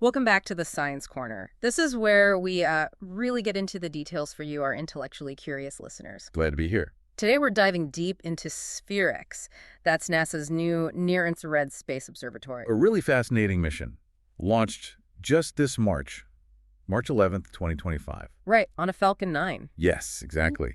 Welcome back to the Science Corner. This is where we really get into the details for you, our intellectually curious listeners. Glad to be here. Today we're diving deep into SPHEREx. That's NASA's new near-infrared space observatory. A really fascinating mission, launched just this March 11th, 2025. Right, on a Falcon 9. Yes, exactly.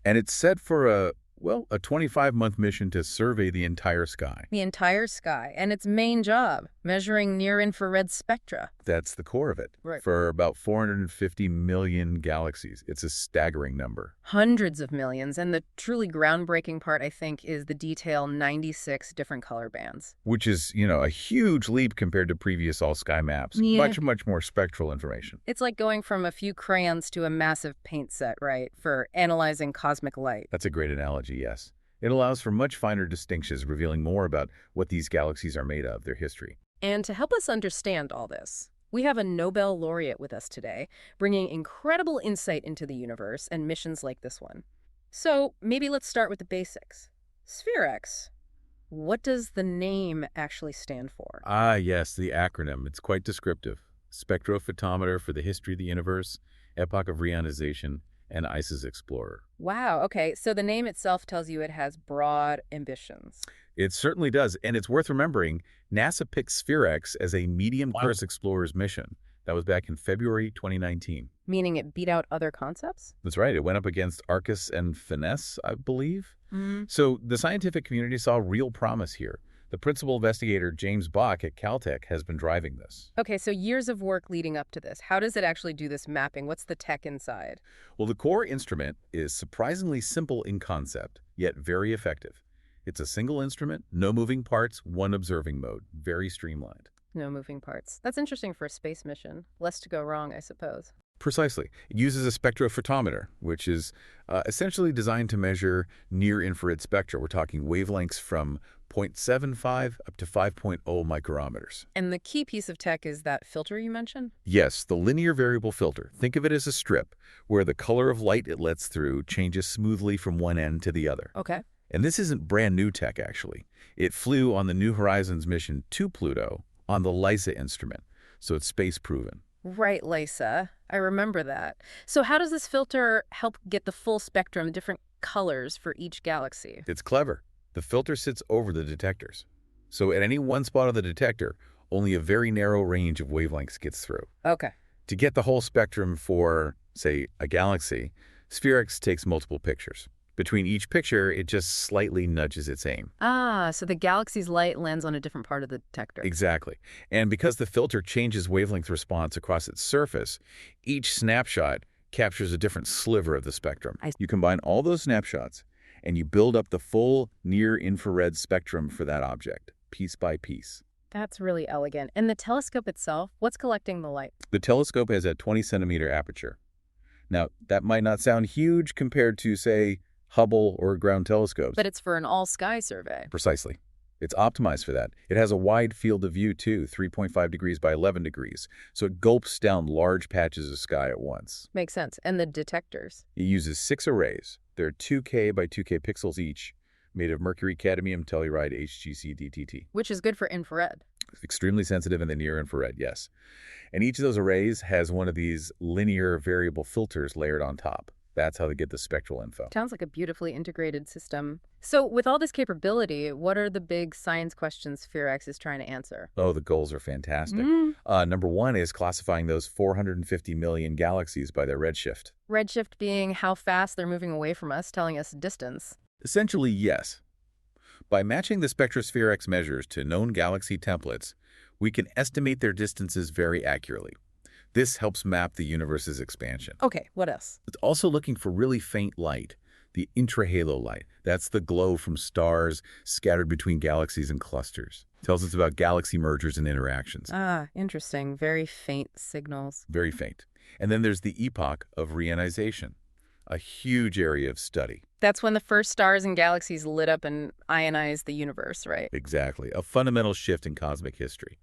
And it's set for a 25-month mission to survey the entire sky. The entire sky, and its main job, measuring near-infrared spectra. That's the core of it. Right. For about 450 million galaxies. It's a staggering number. Hundreds of millions, and the truly groundbreaking part, I think, is the detail 96 different color bands. Which is, a huge leap compared to previous all-sky maps. Yeah. Much more spectral information. It's like going from a few crayons to a massive paint set, right, for analyzing cosmic light. That's a great analogy, yes. It allows for much finer distinctions, revealing more about what these galaxies are made of, their history. And to help us understand all this, we have a Nobel laureate with us today, bringing incredible insight into the universe and missions like this one. So maybe let's start with the basics. SPHEREx. What does the name actually stand for? Ah, yes, the acronym. It's quite descriptive. Spectrophotometer for the history of the universe, epoch of reionization, and ICE's Explorer. Wow, okay, so the name itself tells you it has broad ambitions. It certainly does, and it's worth remembering, NASA picked SPHEREx as a medium-course explorer's mission. That was back in February 2019. Meaning it beat out other concepts? That's right. It went up against Arcus and Finesse, I believe. Mm. So the scientific community saw real promise here. The principal investigator, James Bach at Caltech, has been driving this. Okay, so years of work leading up to this. How does it actually do this mapping? What's the tech inside? Well, the core instrument is surprisingly simple in concept, yet very effective. It's a single instrument, no moving parts, one observing mode. Very streamlined. No moving parts. That's interesting for a space mission. Less to go wrong, I suppose. Precisely. It uses a spectrophotometer, which is essentially designed to measure near-infrared spectra. We're talking wavelengths from 0.75 up to 5.0 micrometers. And the key piece of tech is that filter you mentioned? Yes, the linear variable filter. Think of it as a strip, where the color of light it lets through changes smoothly from one end to the other. Okay. And this isn't brand new tech, actually. It flew on the New Horizons mission to Pluto on the LISA instrument, so it's space-proven. Right, Lisa. I remember that. So how does this filter help get the full spectrum, different colors for each galaxy? It's clever. The filter sits over the detectors. So at any one spot of the detector, only a very narrow range of wavelengths gets through. Okay. To get the whole spectrum for, say, a galaxy, SPHEREx takes multiple pictures. Between each picture, it just slightly nudges its aim. Ah, so the galaxy's light lands on a different part of the detector. Exactly. And because the filter changes wavelength response across its surface, each snapshot captures a different sliver of the spectrum. You combine all those snapshots, and you build up the full near-infrared spectrum for that object, piece by piece. That's really elegant. And the telescope itself, what's collecting the light? The telescope has a 20-centimeter aperture. Now, that might not sound huge compared to, say, Hubble or ground telescopes. But it's for an all-sky survey. Precisely. It's optimized for that. It has a wide field of view, too, 3.5 degrees by 11 degrees, so it gulps down large patches of sky at once. Makes sense. And the detectors? It uses 6 arrays. They're 2K by 2K pixels each, made of mercury cadmium telluride HGC DTT. Which is good for infrared. Extremely sensitive in the near-infrared, yes. And each of those arrays has one of these linear variable filters layered on top. That's how they get the spectral info. Sounds like a beautifully integrated system. So with all this capability, what are the big science questions SPHEREx is trying to answer? Oh, the goals are fantastic. Number one is classifying those 450 million galaxies by their redshift. Redshift being how fast they're moving away from us, telling us distance. Essentially, yes. By matching the SPECTROSPHEREx measures to known galaxy templates, we can estimate their distances very accurately. This helps map the universe's expansion. Okay, what else? It's also looking for really faint light, the intrahalo light. That's the glow from stars scattered between galaxies and clusters. Tells us about galaxy mergers and interactions. Ah, interesting. Very faint signals. Very faint. And then there's the epoch of reionization, a huge area of study. That's when the first stars and galaxies lit up and ionized the universe, right? Exactly. A fundamental shift in cosmic history.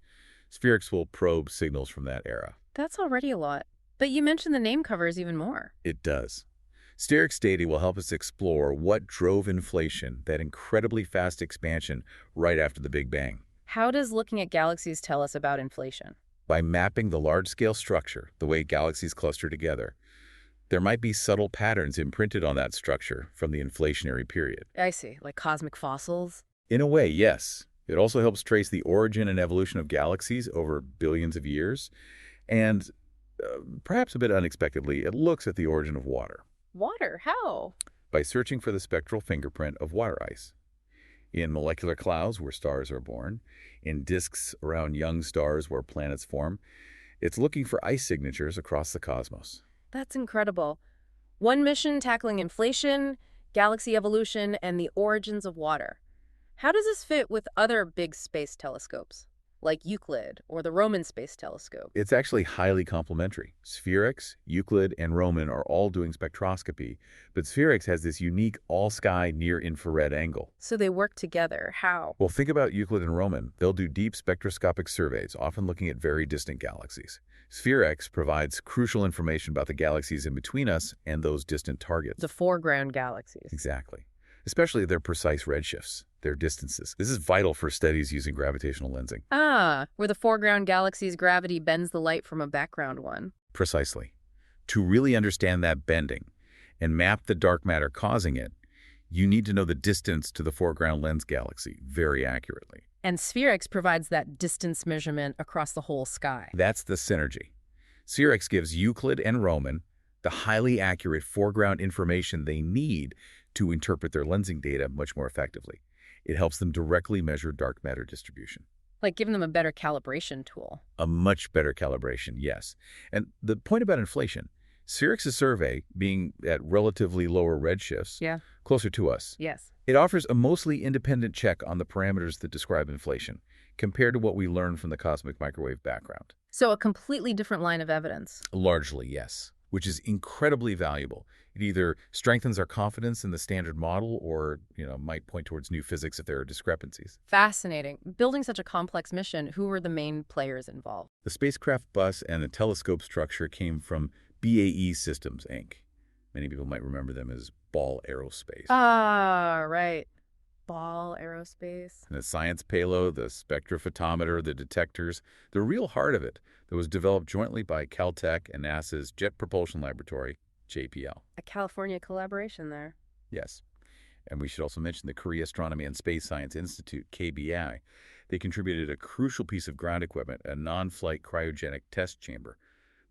SPHEREx will probe signals from that era. That's already a lot. But you mentioned the name covers even more. It does. SPHEREx data will help us explore what drove inflation, that incredibly fast expansion right after the Big Bang. How does looking at galaxies tell us about inflation? By mapping the large-scale structure, the way galaxies cluster together, there might be subtle patterns imprinted on that structure from the inflationary period. I see, like cosmic fossils. In a way, yes. It also helps trace the origin and evolution of galaxies over billions of years. And perhaps a bit unexpectedly, it looks at the origin of water Water, how? by searching for the spectral fingerprint of water ice. In molecular clouds where stars are born, in disks around young stars where planets form, it's looking for ice signatures across the cosmos. That's incredible. One mission tackling inflation, galaxy evolution, and the origins of water. How does this fit with other big space telescopes, like Euclid or the Roman Space Telescope? It's actually highly complementary. SPHEREx, Euclid, and Roman are all doing spectroscopy, but SPHEREx has this unique all-sky near-infrared angle. So they work together. How? Well, think about Euclid and Roman. They'll do deep spectroscopic surveys, often looking at very distant galaxies. SPHEREx provides crucial information about the galaxies in between us and those distant targets. The foreground galaxies. Exactly. Especially their precise redshifts, their distances. This is vital for studies using gravitational lensing. Ah, where the foreground galaxy's gravity bends the light from a background one. Precisely. To really understand that bending and map the dark matter causing it, you need to know the distance to the foreground lens galaxy very accurately. And SPHEREx provides that distance measurement across the whole sky. That's the synergy. SPHEREx gives Euclid and Roman the highly accurate foreground information they need to interpret their lensing data much more effectively. It helps them directly measure dark matter distribution. Like giving them a better calibration tool. A much better calibration, yes. And the point about inflation, SPHEREx's survey, being at relatively lower redshifts, Yeah. closer to us, Yes. it offers a mostly independent check on the parameters that describe inflation, compared to what we learn from the cosmic microwave background. So a completely different line of evidence. Largely, yes, which is incredibly valuable. It either strengthens our confidence in the standard model or, might point towards new physics if there are discrepancies. Fascinating. Building such a complex mission, who were the main players involved? The spacecraft bus and the telescope structure came from BAE Systems, Inc. Many people might remember them as Ball Aerospace. Ah, right. Ball Aerospace. And the science payload, the spectrophotometer, the detectors, the real heart of it that was developed jointly by Caltech and NASA's Jet Propulsion Laboratory, JPL. A California collaboration there. Yes. And we should also mention the Korea Astronomy and Space Science Institute, KBI. They contributed a crucial piece of ground equipment, a non-flight cryogenic test chamber,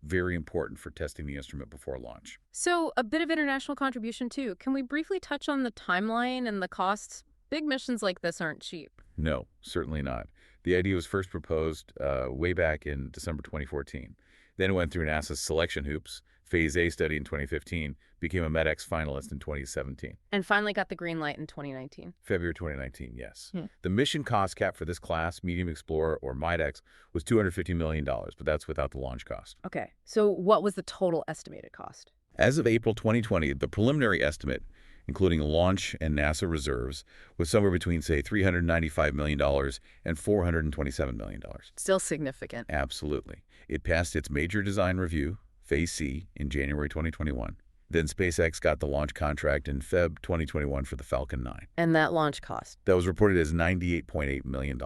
very important for testing the instrument before launch. So a bit of international contribution too. Can we briefly touch on the timeline and the costs? Big missions like this aren't cheap. No, certainly not. The idea was first proposed way back in December 2014. Then it went through NASA's selection hoops, Phase A study in 2015, became a MEDEX finalist in 2017. And finally got the green light in 2019. February 2019, yes. The mission cost cap for this class, Medium Explorer or MIDEX, was $250 million, but that's without the launch cost. Okay, so what was the total estimated cost? As of April 2020, the preliminary estimate, including launch and NASA reserves, was somewhere between, say, $395 million and $427 million. Still significant. Absolutely. It passed its major design review, Phase C, in January 2021. Then SpaceX got the launch contract in Feb 2021 for the Falcon 9. And that launch cost? That was reported as $98.8 million.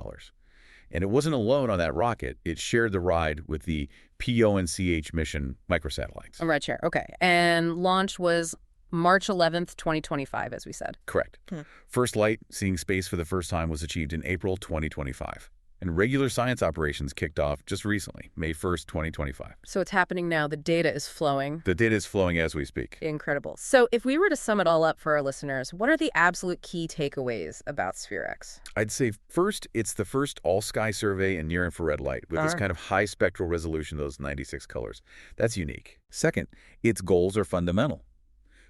And it wasn't alone on that rocket. It shared the ride with the PONCH mission microsatellites. A red chair, okay. And launch was March 11th, 2025, as we said. Correct. First light, seeing space for the first time, was achieved in April 2025. And regular science operations kicked off just recently, May 1st, 2025. So it's happening now. The data is flowing. The data is flowing as we speak. Incredible. So if we were to sum it all up for our listeners, what are the absolute key takeaways about SPHEREx? I'd say first, it's the first all-sky survey in near-infrared light with this kind of high spectral resolution, those 96 colors. That's unique. Second, its goals are fundamental.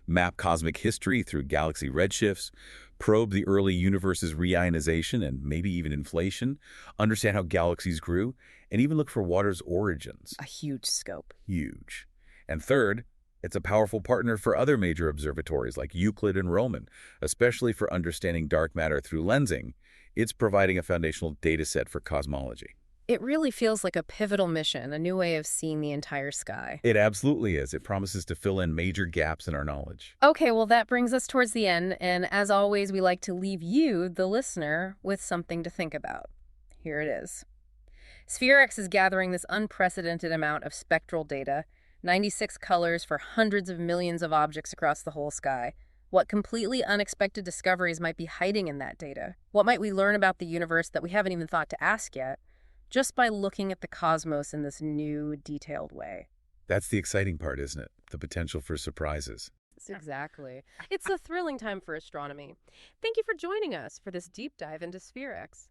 Map cosmic history through galaxy redshifts, probe the early universe's reionization and maybe even inflation, understand how galaxies grew, and even look for water's origins. A huge scope. Huge. And third, it's a powerful partner for other major observatories like Euclid and Roman, especially for understanding dark matter through lensing. It's providing a foundational data set for cosmology. It really feels like a pivotal mission, a new way of seeing the entire sky. It absolutely is. It promises to fill in major gaps in our knowledge. Okay, well, that brings us towards the end. And as always, we like to leave you, the listener, with something to think about. Here it is. SPHEREx is gathering this unprecedented amount of spectral data, 96 colors for hundreds of millions of objects across the whole sky. What completely unexpected discoveries might be hiding in that data? What might we learn about the universe that we haven't even thought to ask yet, just by looking at the cosmos in this new, detailed way? That's the exciting part, isn't it? The potential for surprises. Exactly. It's a thrilling time for astronomy. Thank you for joining us for this deep dive into SPHEREx.